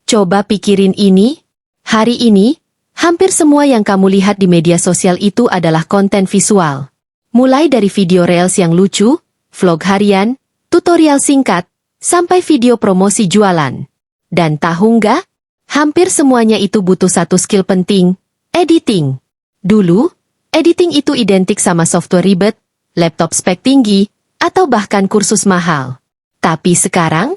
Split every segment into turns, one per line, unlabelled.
Coba pikirin ini. Hari ini, hampir semua yang kamu lihat di media sosial itu adalah konten visual. Mulai dari video reels yang lucu, vlog harian, tutorial singkat, sampai video promosi jualan. Dan tahu nggak? Hampir semuanya itu butuh satu skill penting, editing. Dulu, editing itu identik sama software ribet, laptop spek tinggi, atau bahkan kursus mahal. Tapi sekarang,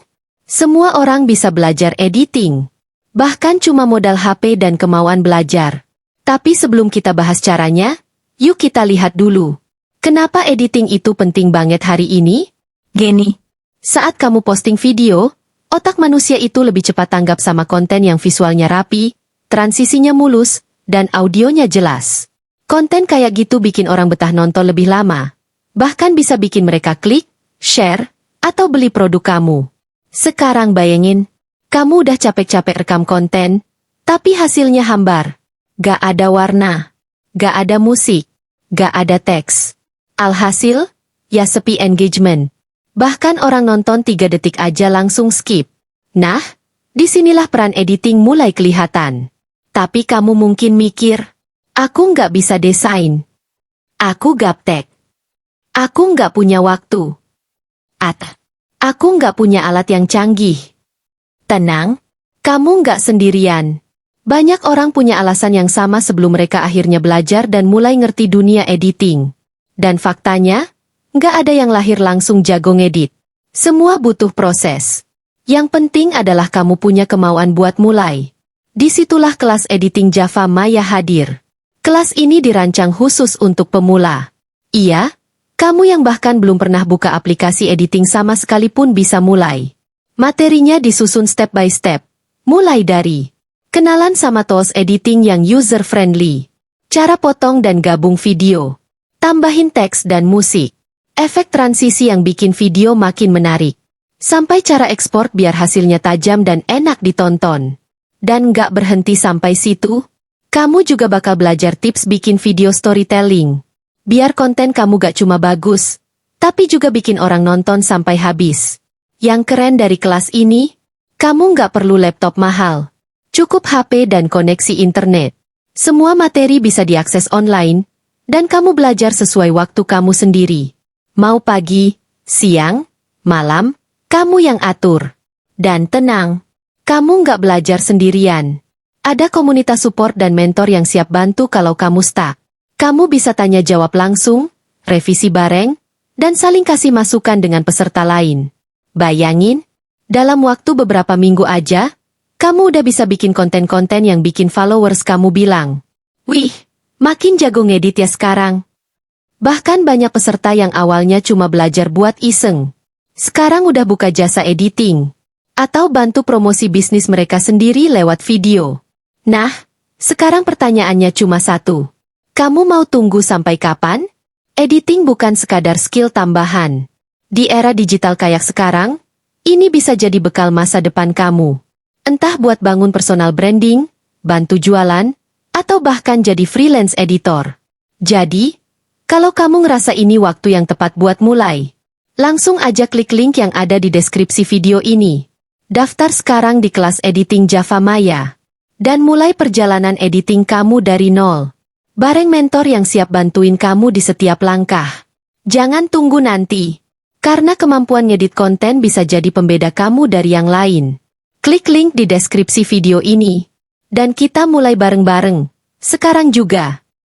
semua orang bisa belajar editing. Bahkan cuma modal HP dan kemauan belajar. Tapi sebelum kita bahas caranya, yuk kita lihat dulu. Kenapa editing itu penting banget hari ini?
Gini,
Saat kamu posting video, otak manusia itu lebih cepat tanggap sama konten yang visualnya rapi, transisinya mulus, dan audionya jelas. Konten kayak gitu bikin orang betah nonton lebih lama. Bahkan bisa bikin mereka klik, share, atau beli produk kamu. Sekarang bayangin, kamu udah capek-capek rekam konten, tapi hasilnya hambar. Gak ada warna, gak ada musik, gak ada teks. Alhasil, ya sepi engagement. Bahkan orang nonton 3 detik aja langsung skip. Nah, disinilah peran editing mulai kelihatan. Tapi kamu mungkin mikir, aku nggak bisa desain. Aku gaptek. Aku nggak punya waktu. Aku nggak punya alat yang canggih. Tenang, kamu nggak sendirian. Banyak orang punya alasan yang sama sebelum mereka akhirnya belajar dan mulai ngerti dunia editing. Dan faktanya, nggak ada yang lahir langsung jago ngedit. Semua butuh proses. Yang penting adalah kamu punya kemauan buat mulai. Disitulah kelas editing Java Maya hadir. Kelas ini dirancang khusus untuk pemula. Iya, kamu yang bahkan belum pernah buka aplikasi editing sama sekalipun bisa mulai. Materinya disusun step by step. Mulai dari kenalan sama tools editing yang user-friendly, cara potong dan gabung video, tambahin teks dan musik, efek transisi yang bikin video makin menarik, sampai cara ekspor biar hasilnya tajam dan enak ditonton. Dan nggak berhenti sampai situ, kamu juga bakal belajar tips bikin video storytelling. Biar konten kamu gak cuma bagus, tapi juga bikin orang nonton sampai habis. Yang keren dari kelas ini, kamu nggak perlu laptop mahal. Cukup HP dan koneksi internet. Semua materi bisa diakses online, dan kamu belajar sesuai waktu kamu sendiri. Mau pagi, siang, malam, kamu yang atur. Dan tenang, kamu nggak belajar sendirian. Ada komunitas support dan mentor yang siap bantu kalau kamu stuck. Kamu bisa tanya jawab langsung, revisi bareng, dan saling kasih masukan dengan peserta lain. Bayangin, dalam waktu beberapa minggu aja, kamu udah bisa bikin konten-konten yang bikin followers kamu bilang, "Wih, makin jago ngedit ya sekarang." Bahkan banyak peserta yang awalnya cuma belajar buat iseng, sekarang udah buka jasa editing, atau bantu promosi bisnis mereka sendiri lewat video. Nah, sekarang pertanyaannya cuma satu. Kamu mau tunggu sampai kapan? Editing bukan sekadar skill tambahan. Di era digital kayak sekarang, ini bisa jadi bekal masa depan kamu. Entah buat bangun personal branding, bantu jualan, atau bahkan jadi freelance editor. Jadi, kalau kamu ngerasa ini waktu yang tepat buat mulai, langsung aja klik link yang ada di deskripsi video ini. Daftar sekarang di kelas editing Java Maya. Dan mulai perjalanan editing kamu dari nol. Bareng mentor yang siap bantuin kamu di setiap langkah. Jangan tunggu nanti. Karena kemampuan ngedit konten bisa jadi pembeda kamu dari yang lain. Klik link di deskripsi video ini. Dan kita mulai bareng-bareng. Sekarang juga.